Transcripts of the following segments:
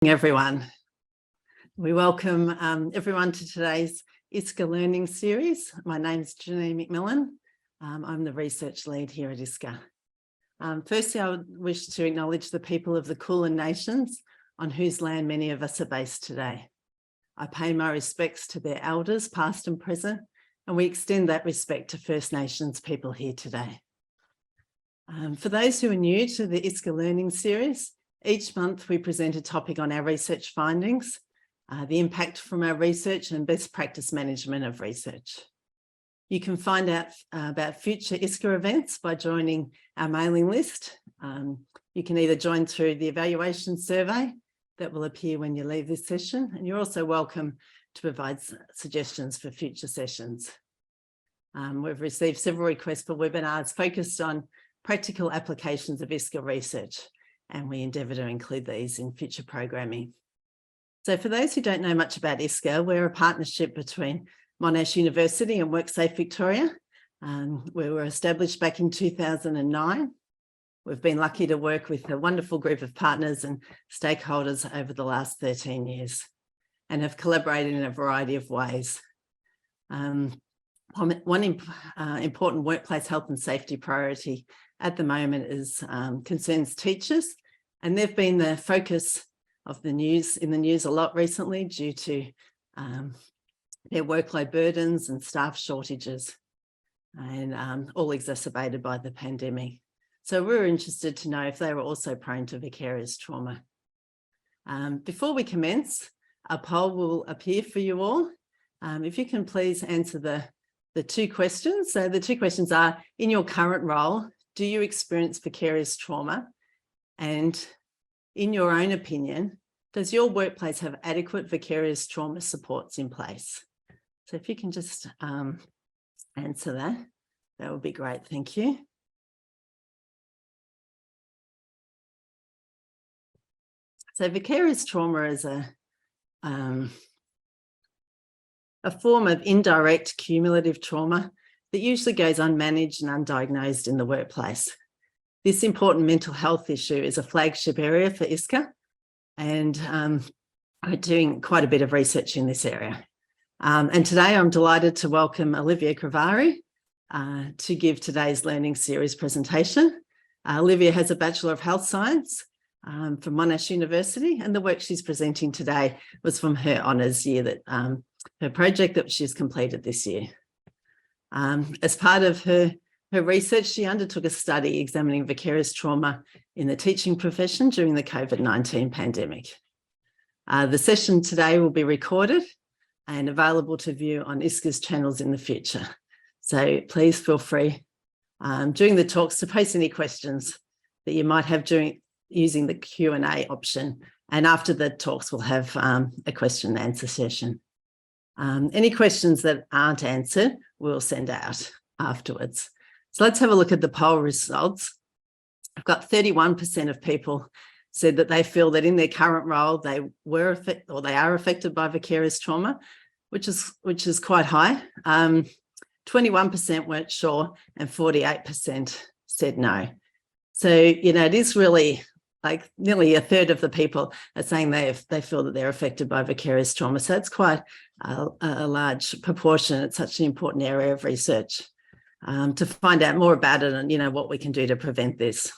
Everyone. We welcome everyone to today's ISCRR Learning Series. My name's Janine McMillan. I'm the research lead here at ISCRR. Firstly, I would wish to acknowledge the people of the Kulin Nations on whose land many of us are based today. I pay my respects to their elders, past and present, and we extend that respect to First Nations people here today. For those who are new to the ISCRR Learning Series, each month we present a topic on our research findings, the impact from our research and best practice management of research. You can find out about future ISCRR events by joining our mailing list. You can either join through the evaluation survey that will appear when you leave this session, and you're also welcome to provide suggestions for future sessions. We've received several requests for webinars focused on practical applications of ISCRR research, and we endeavour to include these in future programming. So for those who don't know much about ISCRR, we're a partnership between Monash University and WorkSafe Victoria. We were established back in 2009. We've been lucky to work with a wonderful group of partners and stakeholders over the last 13 years and have collaborated in a variety of ways. One important workplace health and safety priority at the moment is concerns teachers, and they've been the focus of the news a lot recently due to their workload burdens and staff shortages, and all exacerbated by the pandemic. So we're interested to know if they were also prone to vicarious trauma. Before we commence, a poll will appear for you all. If you can please answer the two questions. So the two questions are, in your current role, do you experience vicarious trauma? And in your own opinion, does your workplace have adequate vicarious trauma supports in place? So if you can just answer that, that would be great. Thank you. So vicarious trauma is a form of indirect cumulative trauma that usually goes unmanaged and undiagnosed in the workplace. This important mental health issue is a flagship area for ISCRR, and we're doing quite a bit of research in this area. And today I'm delighted to welcome Olivia Crivari to give today's Learning Series presentation. Olivia has a Bachelor of Health Science from Monash University, and the work she's presenting today was from her honours year, that her project that she's completed this year. As part of her research, she undertook a study examining vicarious trauma in the teaching profession during the COVID-19 pandemic. The session today will be recorded and available to view on ISCRR's channels in the future. So please feel free during the talks to post any questions that you might have using the Q&A option. And after the talks, we'll have a question and answer session. Any questions that aren't answered, we'll send out afterwards. So let's have a look at the poll results. I've got 31% of people said that they feel that in their current role, they are affected by vicarious trauma, which is quite high. 21% weren't sure, and 48% said no. So, it is really like nearly a third of the people are saying they feel that they're affected by vicarious trauma. So it's quite a large proportion. It's such an important area of research to find out more about it and, what we can do to prevent this.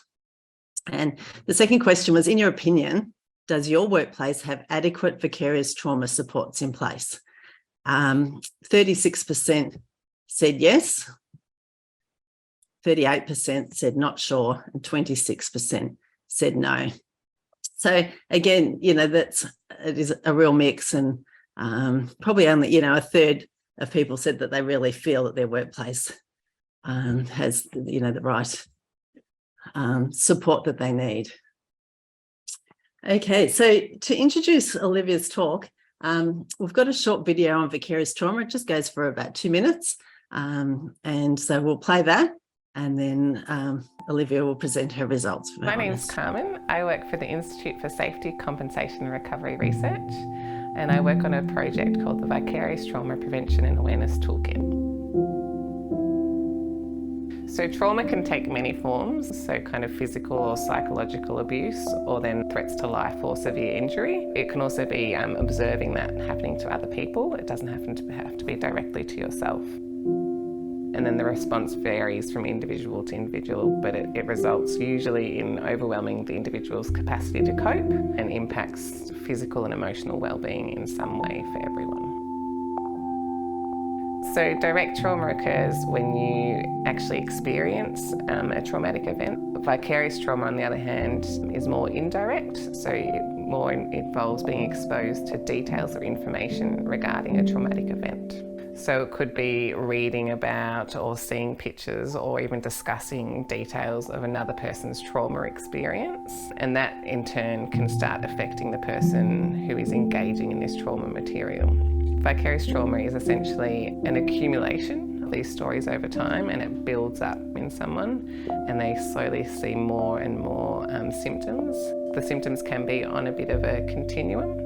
And the second question was, in your opinion, does your workplace have adequate vicarious trauma supports in place? 36% said yes, 38% said not sure, and 26% said no. So again, it is a real mix, and probably only, a third of people said that they really feel that their workplace has, the right support that they need. Okay, so to introduce Olivia's talk, we've got a short video on vicarious trauma. It just goes for about 2 minutes. And so we'll play that, and then Olivia will present her results. My name's Carmen. I work for the Institute for Safety, Compensation and Recovery Research, and I work on a project called the Vicarious Trauma Prevention and Awareness Toolkit. So trauma can take many forms, so kind of physical or psychological abuse, or then threats to life or severe injury. It can also be observing that happening to other people. It doesn't have to be directly to yourself. And then the response varies from individual to individual, but it results usually in overwhelming the individual's capacity to cope and impacts physical and emotional well-being in some way for everyone. So direct trauma occurs when you actually experience a traumatic event. Vicarious trauma, on the other hand, is more indirect, so it more involves being exposed to details or information regarding a traumatic event. So it could be reading about or seeing pictures or even discussing details of another person's trauma experience, and that in turn can start affecting the person who is engaging in this trauma material. Vicarious trauma is essentially an accumulation of these stories over time, and it builds up in someone and they slowly see more and more symptoms. The symptoms can be on a bit of a continuum.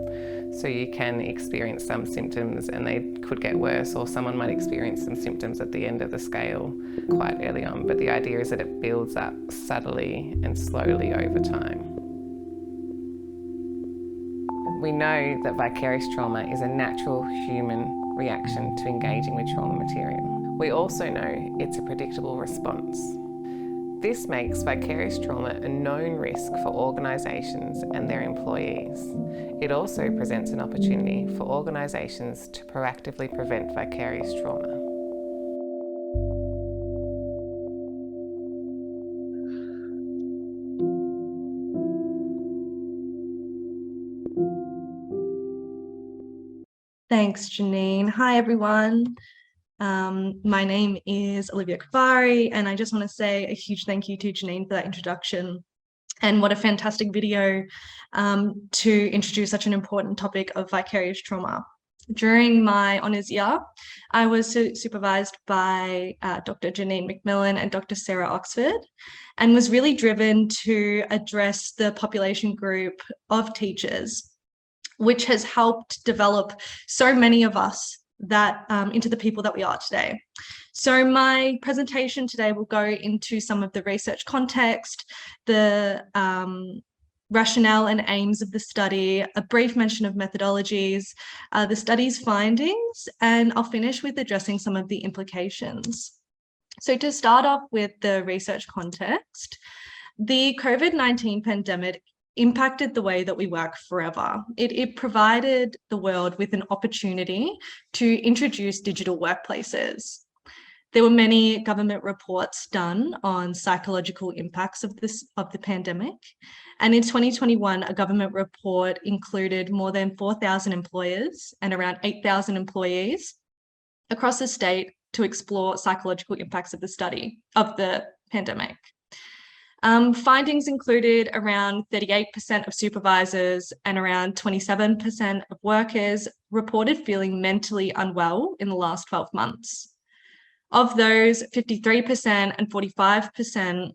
So you can experience some symptoms and they could get worse, or someone might experience some symptoms at the end of the scale quite early on. But the idea is that it builds up subtly and slowly over time. We know that vicarious trauma is a natural human reaction to engaging with trauma material. We also know it's a predictable response. This makes vicarious trauma a known risk for organisations and their employees. It also presents an opportunity for organisations to proactively prevent vicarious trauma. Thanks, Janine. Hi, everyone. My name is Olivia Crivari, and I just want to say a huge thank you to Janine for that introduction. And what a fantastic video to introduce such an important topic of vicarious trauma. During my honours year, I was supervised by Dr. Janine McMillan and Dr. Sarah Oxford, and was really driven to address the population group of teachers, which has helped develop so many of us that into the people that we are today. So my presentation today will go into some of the research context, the rationale and aims of the study, a brief mention of methodologies, the study's findings, and I'll finish with addressing some of the implications. So to start off with the research context, the COVID-19 pandemic impacted the way that we work forever. It provided the world with an opportunity to introduce digital workplaces. There were many government reports done on psychological impacts of the pandemic. And in 2021, a government report included more than 4,000 employers and around 8,000 employees across the state to explore psychological impacts of the pandemic. Findings included around 38% of supervisors and around 27% of workers reported feeling mentally unwell in the last 12 months. Of those, 53% and 45%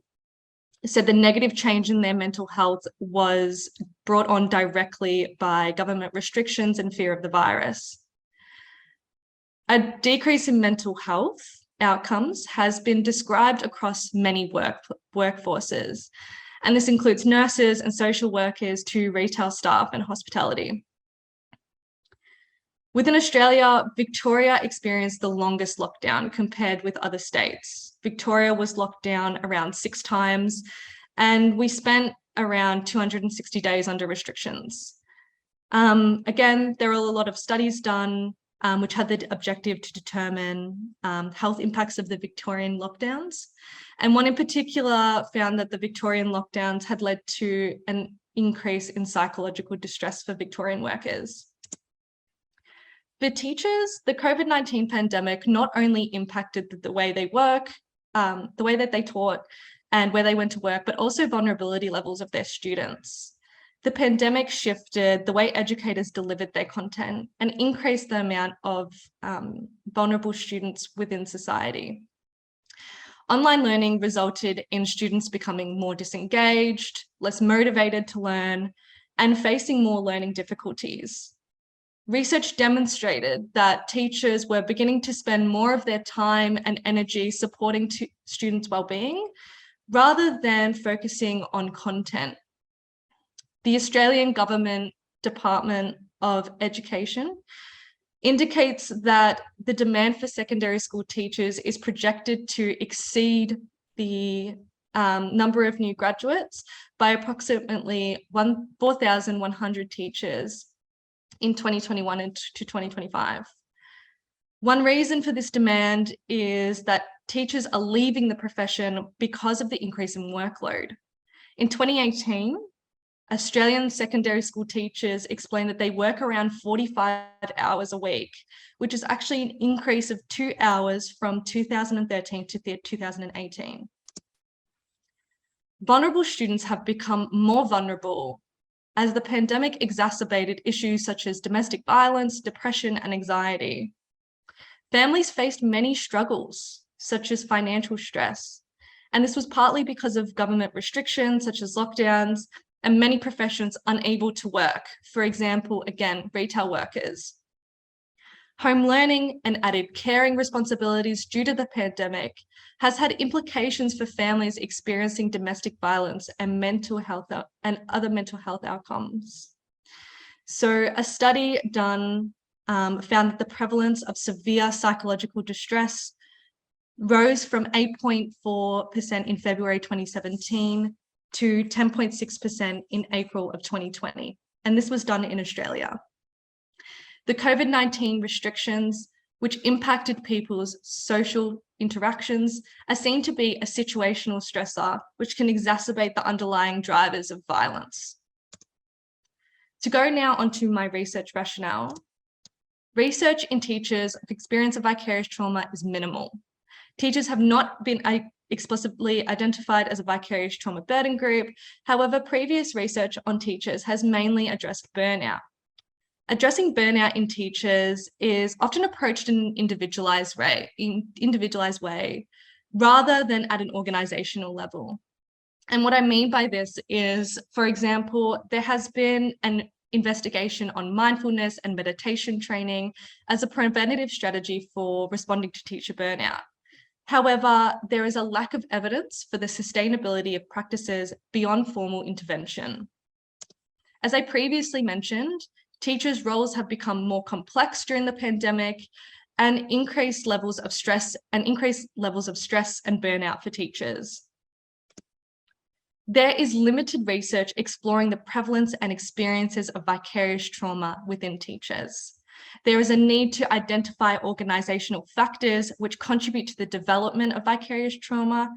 said the negative change in their mental health was brought on directly by government restrictions and fear of the virus. A decrease in mental health outcomes has been described across many workforces, and this includes nurses and social workers to retail staff and hospitality. Within Australia, Victoria experienced the longest lockdown compared with other states. Victoria was locked down around 6 times, and we spent around 260 days under restrictions. Again, there are a lot of studies done which had the objective to determine health impacts of the Victorian lockdowns. And one in particular found that the Victorian lockdowns had led to an increase in psychological distress for Victorian workers. For teachers, the COVID-19 pandemic not only impacted the way they work, the way that they taught and where they went to work, but also vulnerability levels of their students. The pandemic shifted the way educators delivered their content and increased the amount of vulnerable students within society. Online learning resulted in students becoming more disengaged, less motivated to learn, and facing more learning difficulties. research demonstrated that teachers were beginning to spend more of their time and energy supporting students' well-being rather than focusing on content. The Australian Government Department of Education indicates that the demand for secondary school teachers is projected to exceed the number of new graduates by approximately 4,100 teachers in 2021 and to 2025. One reason for this demand is that teachers are leaving the profession because of the increase in workload. In 2018, Australian secondary school teachers explained that they work around 45 hours a week, which is actually an increase of 2 hours from 2013 to 2018. Vulnerable students have become more vulnerable as the pandemic exacerbated issues such as domestic violence, depression, and anxiety. Families faced many struggles, such as financial stress, and this was partly because of government restrictions such as lockdowns and many professions unable to work, for example, again, retail workers. Home learning and added caring responsibilities due to the pandemic has had implications for families experiencing domestic violence and mental health and other mental health outcomes. So a study done found that the prevalence of severe psychological distress rose from 8.4% in February 2017 to 10.6% in April of 2020. And this was done in Australia. The COVID-19 restrictions, which impacted people's social interactions, are seen to be a situational stressor, which can exacerbate the underlying drivers of violence. To go now onto my research rationale, research in teachers of experience of vicarious trauma is minimal. Teachers have not been explicitly identified as a vicarious trauma burden group. However, previous research on teachers has mainly addressed burnout. Addressing burnout in teachers is often approached in an individualized way rather than at an organizational level. And what I mean by this is, for example, there has been an investigation on mindfulness and meditation training as a preventative strategy for responding to teacher burnout. However, there is a lack of evidence for the sustainability of practices beyond formal intervention. As I previously mentioned, teachers' roles have become more complex during the pandemic and increased levels of stress and burnout for teachers. There is limited research exploring the prevalence and experiences of vicarious trauma within teachers. There is a need to identify organizational factors which contribute to the development of vicarious trauma,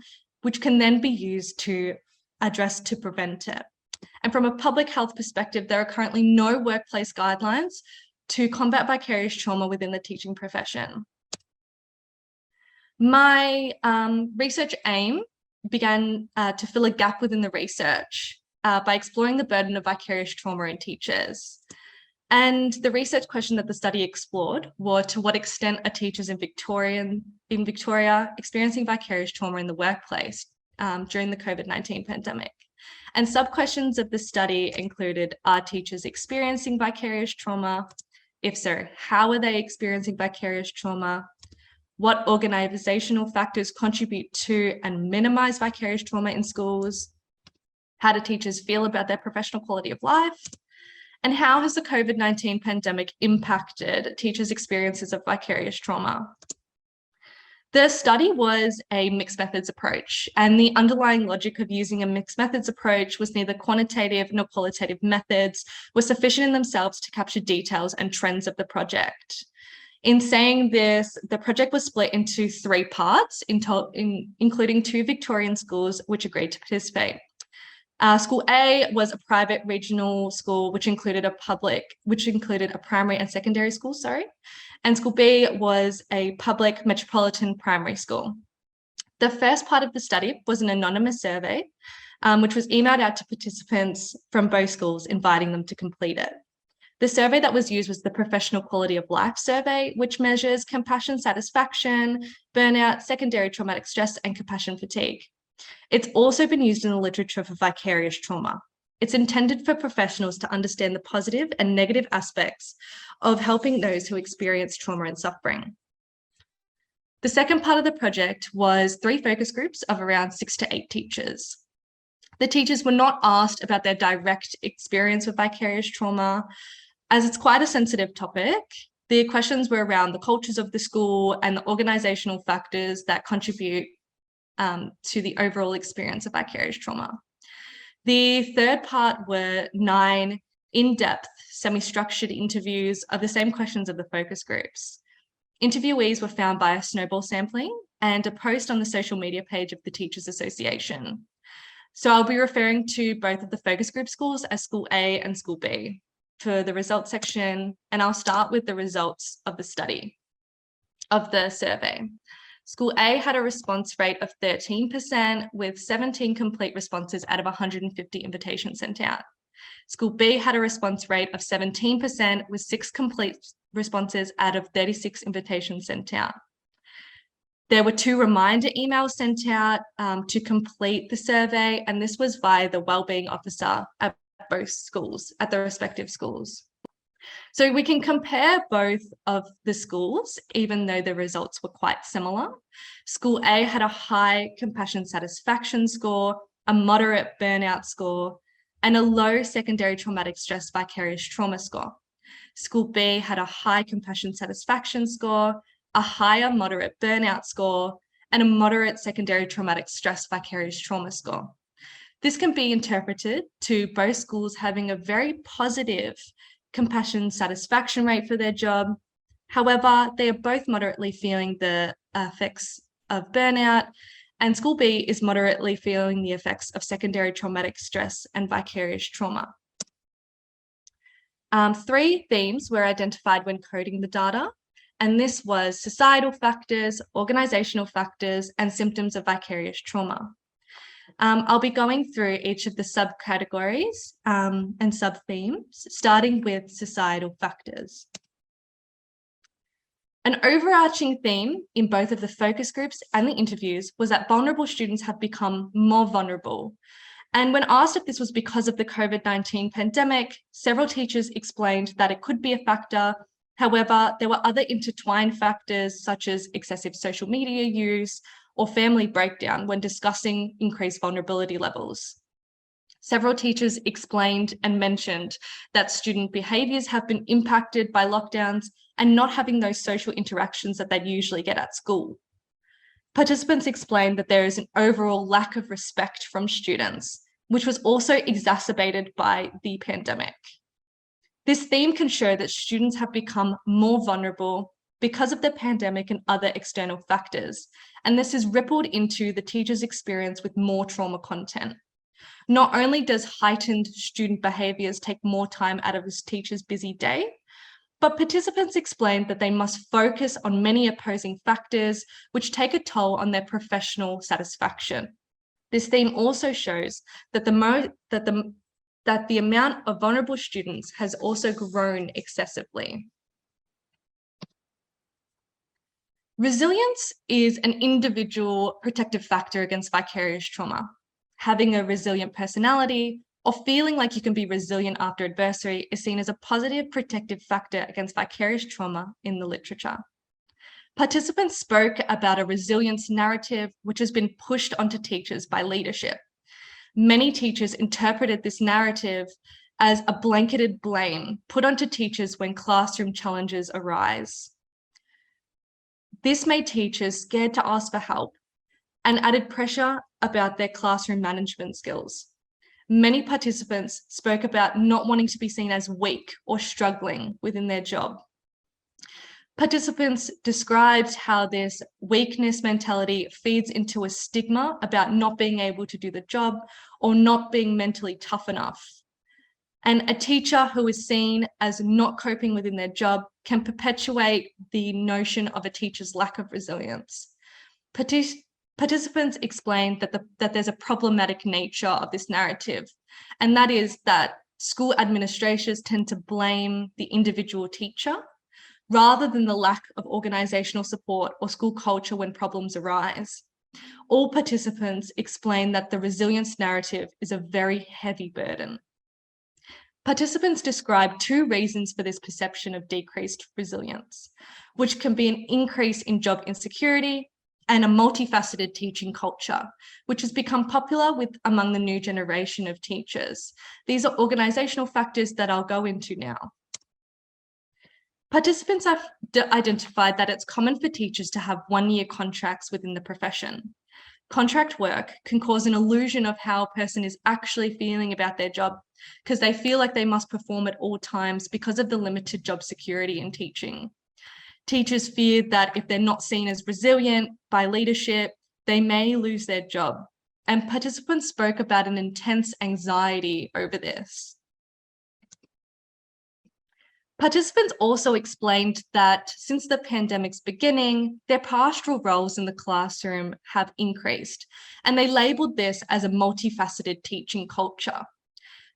which can then be used to address to prevent it. And from a public health perspective, there are currently no workplace guidelines to combat vicarious trauma within the teaching profession. My research aim began to fill a gap within the research by exploring the burden of vicarious trauma in teachers. And the research question that the study explored were to what extent are teachers in Victoria experiencing vicarious trauma in the workplace during the COVID-19 pandemic. And sub-questions of the study included, are teachers experiencing vicarious trauma? If so, how are they experiencing vicarious trauma? What organizational factors contribute to and minimize vicarious trauma in schools? How do teachers feel about their professional quality of life? And how has the COVID-19 pandemic impacted teachers' experiences of vicarious trauma? The study was a mixed methods approach, and the underlying logic of using a mixed methods approach was neither quantitative nor qualitative methods were sufficient in themselves to capture details and trends of the project. In saying this, the project was split into 3 parts, including 2 Victorian schools which agreed to participate. School A was a private regional school which included a primary and secondary school, and School B was a public metropolitan primary school. The first part of the study was an anonymous survey, which was emailed out to participants from both schools, inviting them to complete it. The survey that was used was the Professional Quality of Life Survey, which measures compassion satisfaction, burnout, secondary traumatic stress, and compassion fatigue. It's also been used in the literature for vicarious trauma. It's intended for professionals to understand the positive and negative aspects of helping those who experience trauma and suffering. The second part of the project was 3 focus groups of around 6 to 8 teachers. The teachers were not asked about their direct experience with vicarious trauma, as it's quite a sensitive topic. The questions were around the cultures of the school and the organisational factors that contribute to the overall experience of vicarious trauma. The third part were 9 in-depth, semi-structured interviews of the same questions of the focus groups. Interviewees were found by a snowball sampling and a post on the social media page of the Teachers Association. So I'll be referring to both of the focus group schools as School A and School B for the results section, and I'll start with the results of the study, of the survey. School A had a response rate of 13% with 17 complete responses out of 150 invitations sent out. School B had a response rate of 17% with 6 complete responses out of 36 invitations sent out. There were 2 reminder emails sent out to complete the survey, and this was via the wellbeing officer at both schools, at the respective schools. So we can compare both of the schools, even though the results were quite similar. School A had a high compassion satisfaction score, a moderate burnout score, and a low secondary traumatic stress vicarious trauma score. School B had a high compassion satisfaction score, a higher moderate burnout score, and a moderate secondary traumatic stress vicarious trauma score. This can be interpreted to both schools having a very positive compassion satisfaction rate for their job. However, they are both moderately feeling the effects of burnout, and School B is moderately feeling the effects of secondary traumatic stress and vicarious trauma. 3 themes were identified when coding the data, and this was societal factors, organisational factors, and symptoms of vicarious trauma. I'll be going through each of the subcategories and sub-themes, starting with societal factors. An overarching theme in both of the focus groups and the interviews was that vulnerable students have become more vulnerable. And when asked if this was because of the COVID-19 pandemic, several teachers explained that it could be a factor. However, there were other intertwined factors such as excessive social media use or family breakdown when discussing increased vulnerability levels. Several teachers explained and mentioned that student behaviours have been impacted by lockdowns and not having those social interactions that they'd usually get at school. Participants explained that there is an overall lack of respect from students, which was also exacerbated by the pandemic. This theme can show that students have become more vulnerable because of the pandemic and other external factors, and this has rippled into the teacher's experience with more trauma content. Not only does heightened student behaviours take more time out of this teacher's busy day, but participants explained that they must focus on many opposing factors which take a toll on their professional satisfaction. This theme also shows that the amount of vulnerable students has also grown excessively. Resilience is an individual protective factor against vicarious trauma. Having a resilient personality or feeling like you can be resilient after adversity is seen as a positive protective factor against vicarious trauma in the literature. Participants spoke about a resilience narrative which has been pushed onto teachers by leadership. Many teachers interpreted this narrative as a blanketed blame put onto teachers when classroom challenges arise. This made teachers scared to ask for help and added pressure about their classroom management skills. Many participants spoke about not wanting to be seen as weak or struggling within their job. Participants described how this weakness mentality feeds into a stigma about not being able to do the job or not being mentally tough enough. And a teacher who is seen as not coping within their job can perpetuate the notion of a teacher's lack of resilience. Participants explained that there's a problematic nature of this narrative, and that is that school administrators tend to blame the individual teacher rather than the lack of organisational support or school culture when problems arise. All participants explained that the resilience narrative is a very heavy burden Participants described 2 reasons for this perception of decreased resilience, which can be an increase in job insecurity and a multifaceted teaching culture, which has become popular among the new generation of teachers. These are organisational factors that I'll go into now. Participants have identified that it's common for teachers to have 1-year contracts within the profession. Contract work can cause an illusion of how a person is actually feeling about their job because they feel like they must perform at all times because of the limited job security in teaching. Teachers feared that if they're not seen as resilient by leadership, they may lose their job. And participants spoke about an intense anxiety over this. Participants also explained that since the pandemic's beginning, their pastoral roles in the classroom have increased, and they labelled this as a multifaceted teaching culture.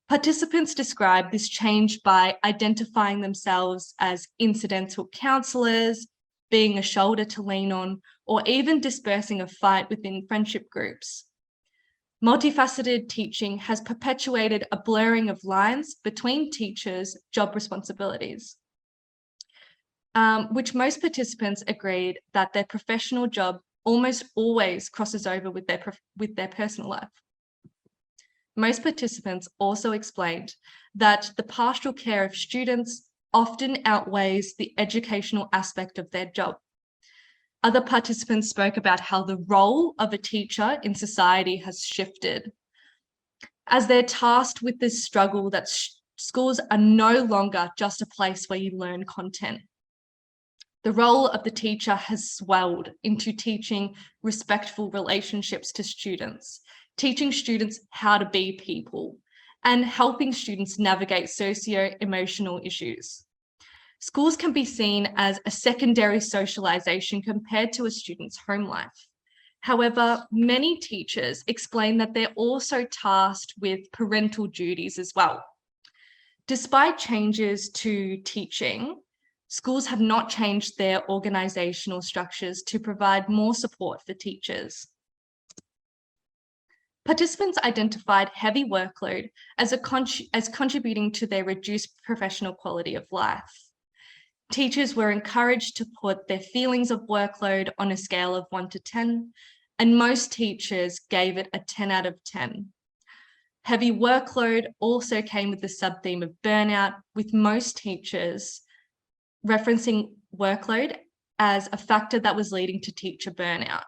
Participants described this change by identifying themselves as incidental counsellors, being a shoulder to lean on, or even dispersing a fight within friendship groups. Multifaceted teaching has perpetuated a blurring of lines between teachers' job responsibilities, which most participants agreed that their professional job almost always crosses over with their personal life. Most participants also explained that the pastoral care of students often outweighs the educational aspect of their job. Other participants spoke about how the role of a teacher in society has shifted, as they're tasked with this struggle that schools are no longer just a place where you learn content. The role of the teacher has swelled into teaching respectful relationships to students, teaching students how to be people, and helping students navigate socio-emotional issues. Schools can be seen as a secondary socialisation compared to a student's home life. However, many teachers explain that they're also tasked with parental duties as well. Despite changes to teaching, schools have not changed their organisational structures to provide more support for teachers. Participants identified heavy workload as contributing to their reduced professional quality of life. Teachers were encouraged to put their feelings of workload on a scale of 1 to 10, and most teachers gave it a 10 out of 10. Heavy workload also came with the sub-theme of burnout, with most teachers referencing workload as a factor that was leading to teacher burnout.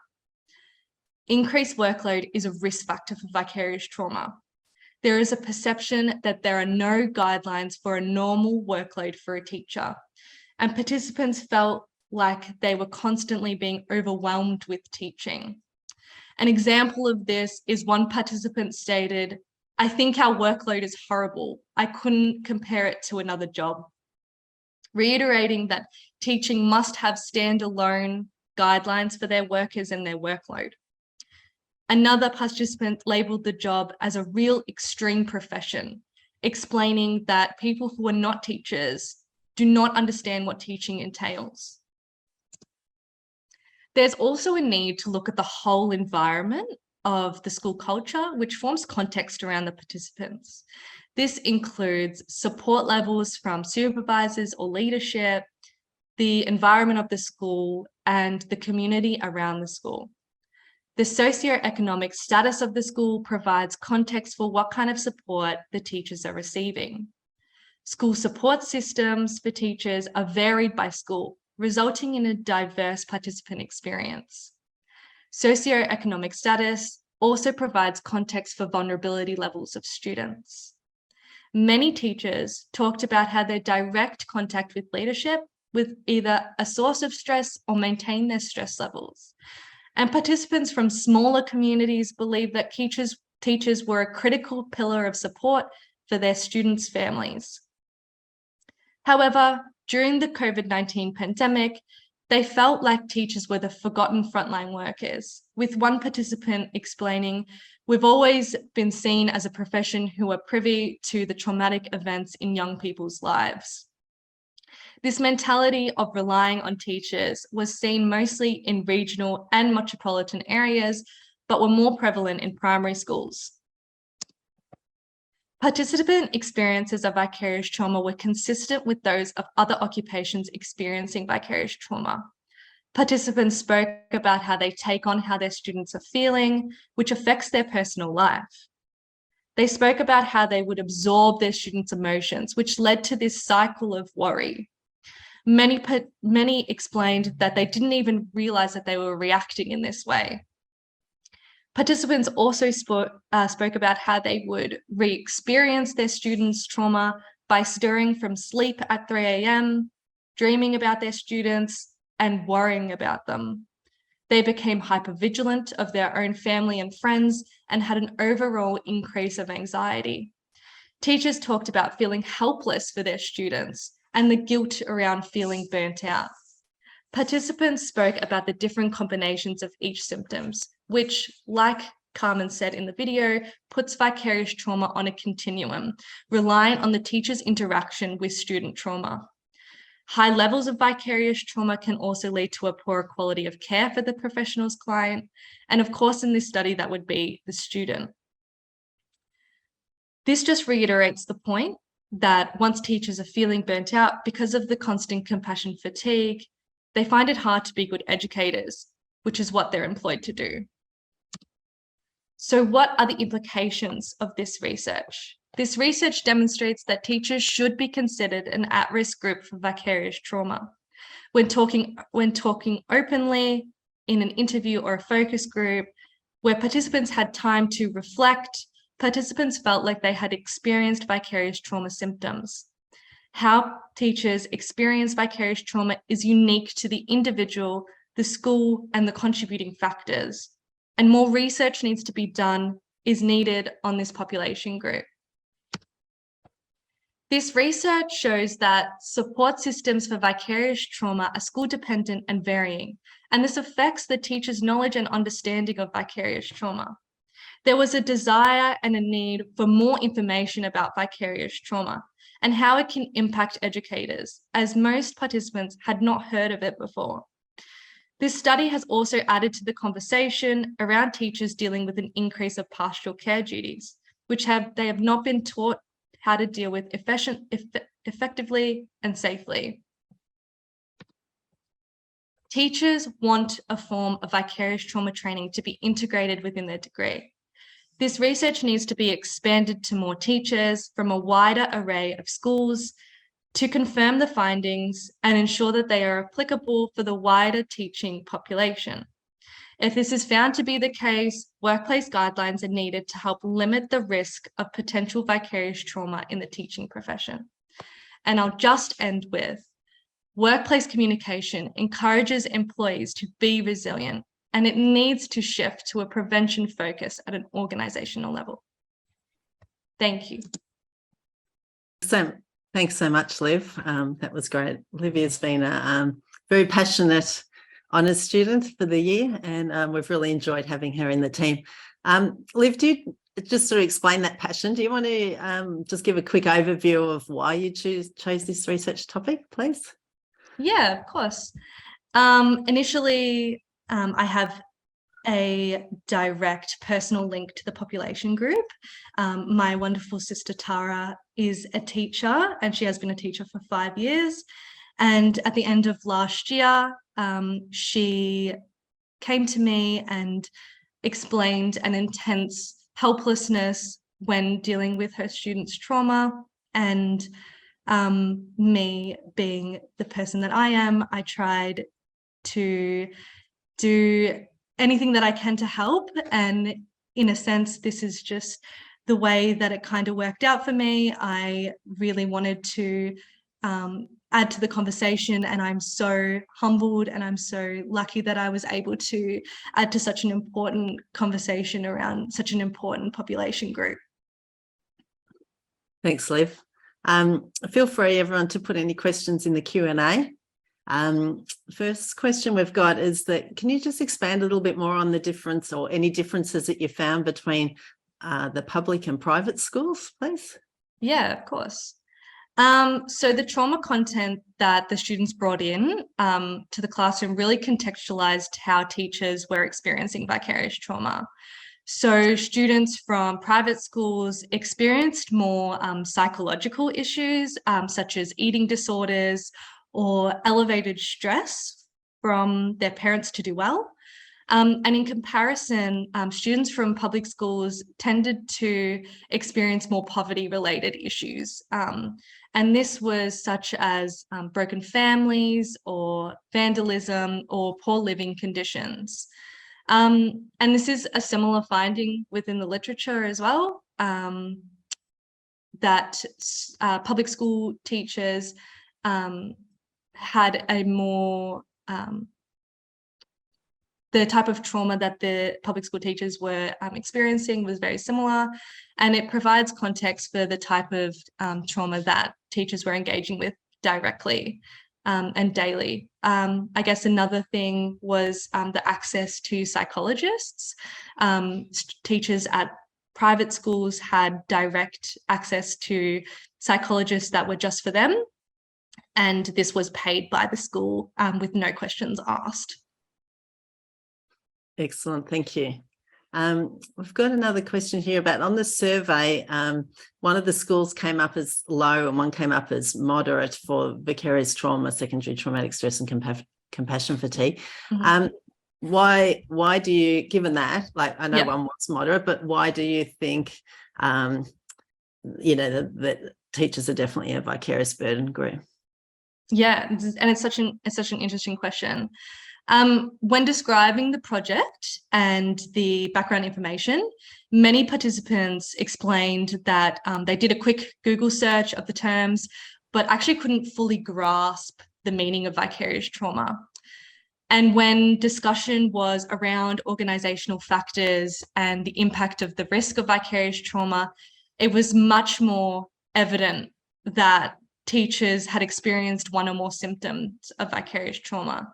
Increased workload is a risk factor for vicarious trauma. There is a perception that there are no guidelines for a normal workload for a teacher, and participants felt like they were constantly being overwhelmed with teaching. An example of this is one participant stated, "I think our workload is horrible. I couldn't compare it to another job," reiterating that teaching must have standalone guidelines for their workers and their workload. Another participant labelled the job as a real extreme profession, explaining that people who are not teachers do not understand what teaching entails. There's also a need to look at the whole environment of the school culture, which forms context around the participants. This includes support levels from supervisors or leadership, the environment of the school, and the community around the school. The socioeconomic status of the school provides context for what kind of support the teachers are receiving. School support systems for teachers are varied by school, resulting in a diverse participant experience. Socioeconomic status also provides context for vulnerability levels of students. Many teachers talked about how their direct contact with leadership with either a source of stress or maintain their stress levels. And participants from smaller communities believe that teachers were a critical pillar of support for their students' families. However, during the COVID-19 pandemic, they felt like teachers were the forgotten frontline workers, with one participant explaining, "We've always been seen as a profession who are privy to the traumatic events in young people's lives." This mentality of relying on teachers was seen mostly in regional and metropolitan areas, but were more prevalent in primary schools. Participant experiences of vicarious trauma were consistent with those of other occupations experiencing vicarious trauma. Participants spoke about how they take on how their students are feeling, which affects their personal life. They spoke about how they would absorb their students' emotions, which led to this cycle of worry. Many explained that they didn't even realize that they were reacting in this way. Participants also spoke about how they would re-experience their students' trauma by stirring from sleep at 3 a.m., dreaming about their students, and worrying about them. They became hypervigilant of their own family and friends and had an overall increase of anxiety. Teachers talked about feeling helpless for their students and the guilt around feeling burnt out. Participants spoke about the different combinations of each symptoms, which, like Carmen said in the video, puts vicarious trauma on a continuum, reliant on the teacher's interaction with student trauma. High levels of vicarious trauma can also lead to a poorer quality of care for the professional's client. And of course, in this study, that would be the student. This just reiterates the point that once teachers are feeling burnt out because of the constant compassion fatigue, they find it hard to be good educators, which is what they're employed to do. So what are the implications of this research? This research demonstrates that teachers should be considered an at-risk group for vicarious trauma. When talking openly in an interview or a focus group, where participants had time to reflect, participants felt like they had experienced vicarious trauma symptoms. How teachers experience vicarious trauma is unique to the individual, the school, and the contributing factors. And more research needs to be is needed on this population group. This research shows that support systems for vicarious trauma are school dependent and varying, and this affects the teacher's knowledge and understanding of vicarious trauma. There was a desire and a need for more information about vicarious trauma and how it can impact educators, as most participants had not heard of it before. This study has also added to the conversation around teachers dealing with an increase of pastoral care duties, which they have not been taught how to deal with effectively and safely. Teachers want a form of vicarious trauma training to be integrated within their degree. This research needs to be expanded to more teachers from a wider array of schools to confirm the findings and ensure that they are applicable for the wider teaching population. If this is found to be the case, workplace guidelines are needed to help limit the risk of potential vicarious trauma in the teaching profession. And I'll just end with, workplace communication encourages employees to be resilient, and it needs to shift to a prevention focus at an organizational level. Thank you. So, thanks so much, Liv. That was great. Olivia's been a very passionate honours student for the year, and we've really enjoyed having her in the team. Liv, do you just sort of explain that passion? Do you want to just give a quick overview of why you chose this research topic, please? Yeah, of course. Initially, I have a direct personal link to the population group. My wonderful sister Tara is a teacher, and she has been a teacher for 5 years. And at the end of last year, she came to me and explained an intense helplessness when dealing with her students' trauma. And me being the person that I am, I tried to do anything that I can to help. And in a sense, this is just the way that it kind of worked out for me. I really wanted to add to the conversation, and I'm so humbled and I'm so lucky that I was able to add to such an important conversation around such an important population group. Thanks, Liv. Feel free, everyone, to put any questions in the Q&A. First question we've got is that, can you just expand a little bit more on the difference or any differences that you found between the public and private schools, please? Yeah, of course. So the trauma content that the students brought in to the classroom really contextualized how teachers were experiencing vicarious trauma. So students from private schools experienced more psychological issues, such as eating disorders or elevated stress from their parents to do well. And in comparison, students from public schools tended to experience more poverty-related issues. And this was such as broken families or vandalism or poor living conditions. And this is a similar finding within the literature as well, that public school teachers had a more the type of trauma that the public school teachers were experiencing was very similar, and it provides context for the type of trauma that teachers were engaging with directly and daily. I guess another thing was the access to psychologists. Teachers at private schools had direct access to psychologists that were just for them, and this was paid by the school with no questions asked. Excellent, thank you. We've got another question here about on the survey, one of the schools came up as low and one came up as moderate for vicarious trauma, secondary traumatic stress and compassion fatigue. Mm-hmm. Why do you, given that, like I know one was moderate, but why do you think, you know, that teachers are definitely a vicarious burden group? Yeah, and it's such an interesting question. When describing the project and the background information, many participants explained that they did a quick Google search of the terms, but actually couldn't fully grasp the meaning of vicarious trauma. And when discussion was around organizational factors and the impact of the risk of vicarious trauma, it was much more evident that teachers had experienced one or more symptoms of vicarious trauma.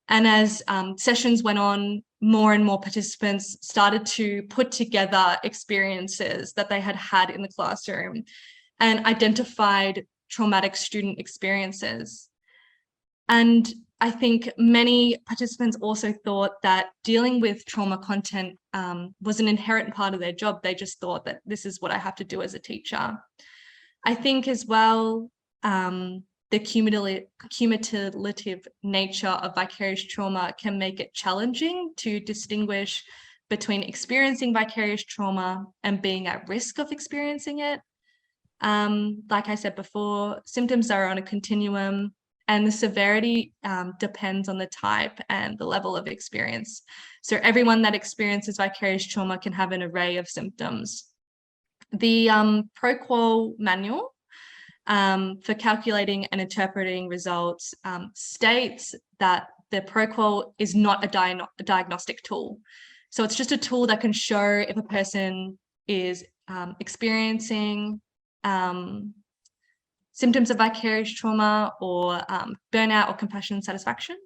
And as sessions went on, more and more participants started to put together experiences that they had had in the classroom and identified traumatic student experiences. And I think many participants also thought that dealing with trauma content was an inherent part of their job. They just thought that this is what I have to do as a teacher. I think as well, the cumulative nature of vicarious trauma can make it challenging to distinguish between experiencing vicarious trauma and being at risk of experiencing it. Like I said before, symptoms are on a continuum, and the severity depends on the type and the level of experience. So everyone that experiences vicarious trauma can have an array of symptoms. The ProQual manual for calculating and interpreting results states that the ProQual is not a diagnostic tool. So it's just a tool that can show if a person is experiencing symptoms of vicarious trauma or burnout or compassion satisfaction.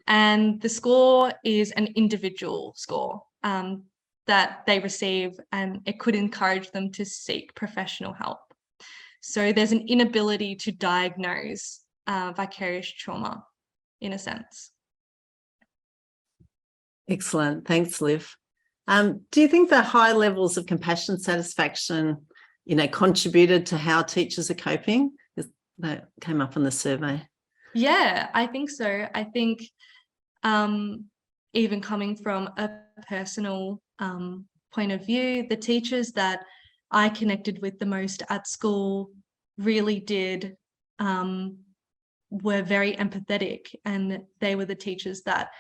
And the score is an individual score that they receive, and it could encourage them to seek professional help. So there's an inability to diagnose vicarious trauma, in a sense. Excellent. Thanks, Liv. Do you think the high levels of compassion satisfaction, you know, contributed to how teachers are coping? That came up in the survey. Yeah, I think so. I think even coming from a personal point of view, the teachers that I connected with the most at school really did, were very empathetic, and they were the teachers that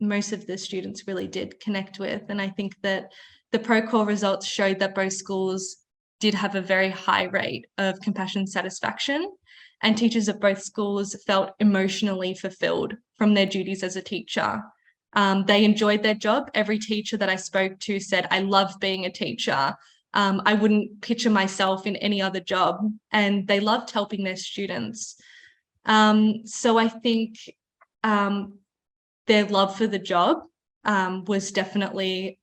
most of the students really did connect with. And I think that the ProQual results showed that both schools did have a very high rate of compassion satisfaction, and teachers of both schools felt emotionally fulfilled from their duties as a teacher. They enjoyed their job. Every teacher that I spoke to said, I love being a teacher. I wouldn't picture myself in any other job, and they loved helping their students. So I think their love for the job was definitely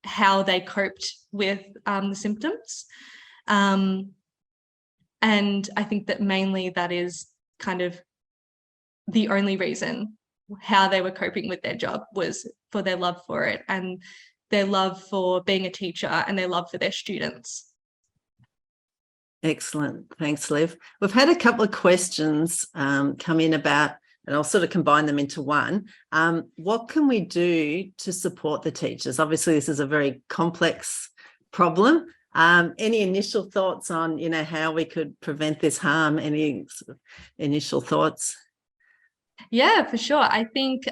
how they coped with the symptoms. And I think that mainly that is kind of the only reason how they were coping with their job was for their love for it and their love for being a teacher and their love for their students. Excellent. Thanks, Liv. We've had a couple of questions come in about, and I'll sort of combine them into one. What can we do to support the teachers? Obviously, this is a very complex problem. Any initial thoughts on, how we could prevent this harm? Any sort of initial thoughts? Yeah, for sure. I think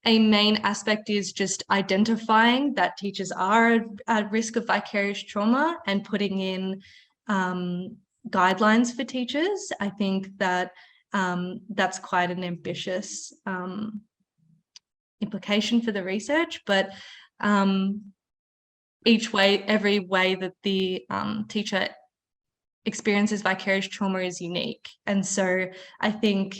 a main aspect is just identifying that teachers are at risk of vicarious trauma and putting in guidelines for teachers. I think that that's quite an ambitious implication for the research, but every way that the teacher experiences vicarious trauma is unique. And so I think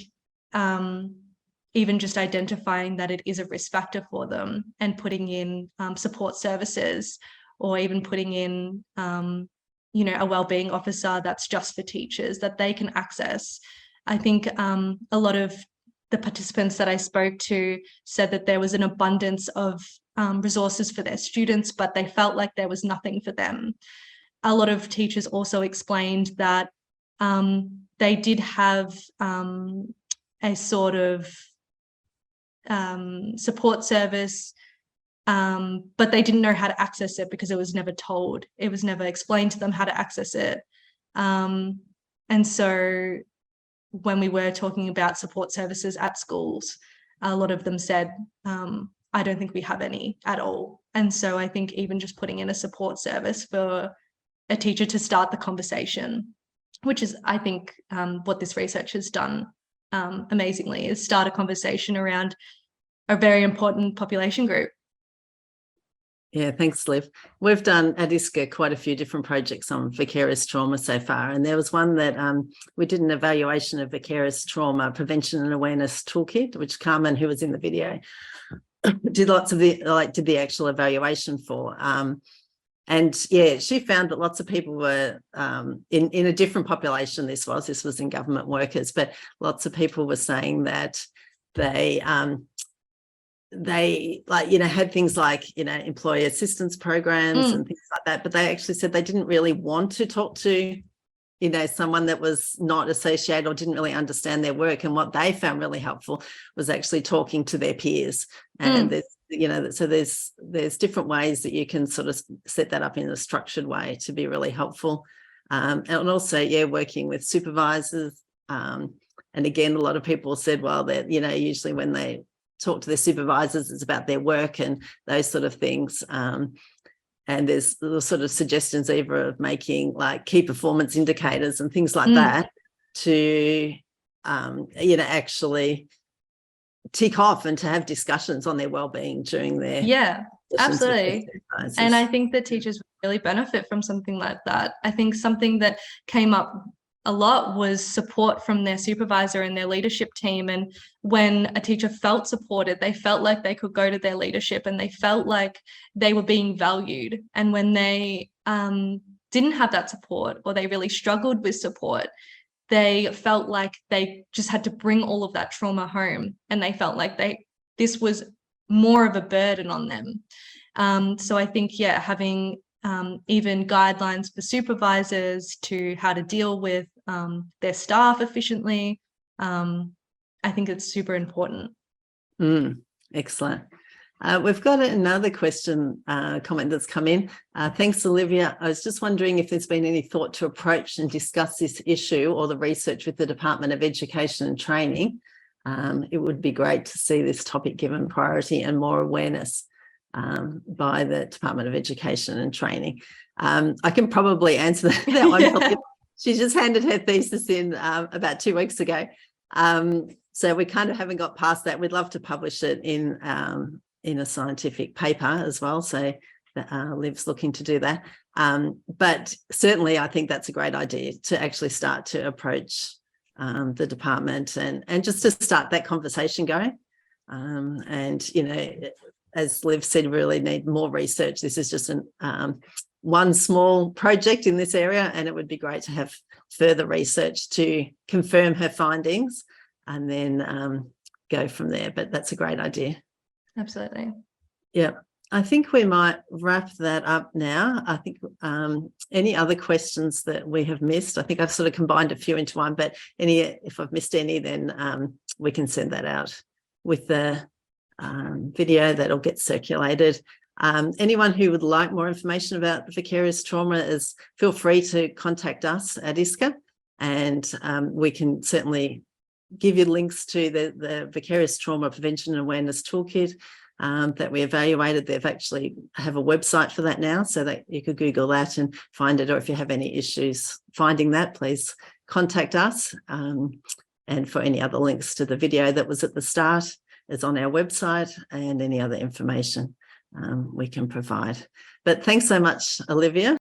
even just identifying that it is a risk factor for them and putting in support services, or even putting in, a wellbeing officer that's just for teachers that they can access. I think a lot of the participants that I spoke to said that there was an abundance of resources for their students, but they felt like there was nothing for them. A lot of teachers also explained that they did have a sort of support service, but they didn't know how to access it because it was never told. It was never explained to them how to access it. And so when we were talking about support services at schools, a lot of them said, I don't think we have any at all. And so I think even just putting in a support service for a teacher to start the conversation, which is, I think, what this research has done amazingly, is start a conversation around a very important population group. Yeah, thanks, Liv. We've done at ISCRR quite a few different projects on vicarious trauma so far, and there was one that we did an evaluation of vicarious trauma prevention and awareness toolkit, which Carmen, who was in the video, did lots of did the actual evaluation for. And yeah, she found that lots of people were in a different population. This was in government workers, but lots of people were saying that they had things like, employee assistance programs and things like that, but they actually said they didn't really want to talk to, someone that was not associated or didn't really understand their work. And what they found really helpful was actually talking to their peers. And there's different ways that you can sort of set that up in a structured way to be really helpful. And also, working with supervisors. And again, a lot of people said, well, that, usually when they talk to their supervisors, it's about their work and those sort of things. And there's the sort of suggestions either of making like key performance indicators and things like that to, actually tick off and to have discussions on their wellbeing during their absolutely. And I think that teachers really benefit from something like that. I think something that came up a lot was support from their supervisor and their leadership team. And when a teacher felt supported, they felt like they could go to their leadership and they felt like they were being valued. And when they didn't have that support, or they really struggled with support, they felt like they just had to bring all of that trauma home, and they felt like this was more of a burden on them. So I think, having even guidelines for supervisors to how to deal with their staff efficiently, I think it's super important. Excellent. We've got another comment that's come in. Thanks, Olivia. I was just wondering if there's been any thought to approach and discuss this issue or the research with the Department of Education and Training. It would be great to see this topic given priority and more awareness by the Department of Education and Training. I can probably answer that one. She just handed her thesis in about 2 weeks ago. So we kind of haven't got past that. We'd love to publish it in a scientific paper as well. So Liv's looking to do that. But certainly I think that's a great idea to actually start to approach the department and just to start that conversation going. And, as Liv said, we really need more research. This is just one small project in this area, and it would be great to have further research to confirm her findings and then go from there. But that's a great idea. Absolutely. Yeah. I think we might wrap that up now. I think any other questions that we have missed, I think I've sort of combined a few into one, but if I've missed any, then we can send that out with the video that'll get circulated. Anyone who would like more information about vicarious trauma feel free to contact us at ISCRR, and we can certainly give you links to the Vicarious Trauma Prevention and Awareness Toolkit that we evaluated. They've actually have a website for that now, so that you could Google that and find it, or if you have any issues finding that, please contact us. And for any other links to the video that was at the start, is on our website, and any other information we can provide. But thanks so much, Olivia.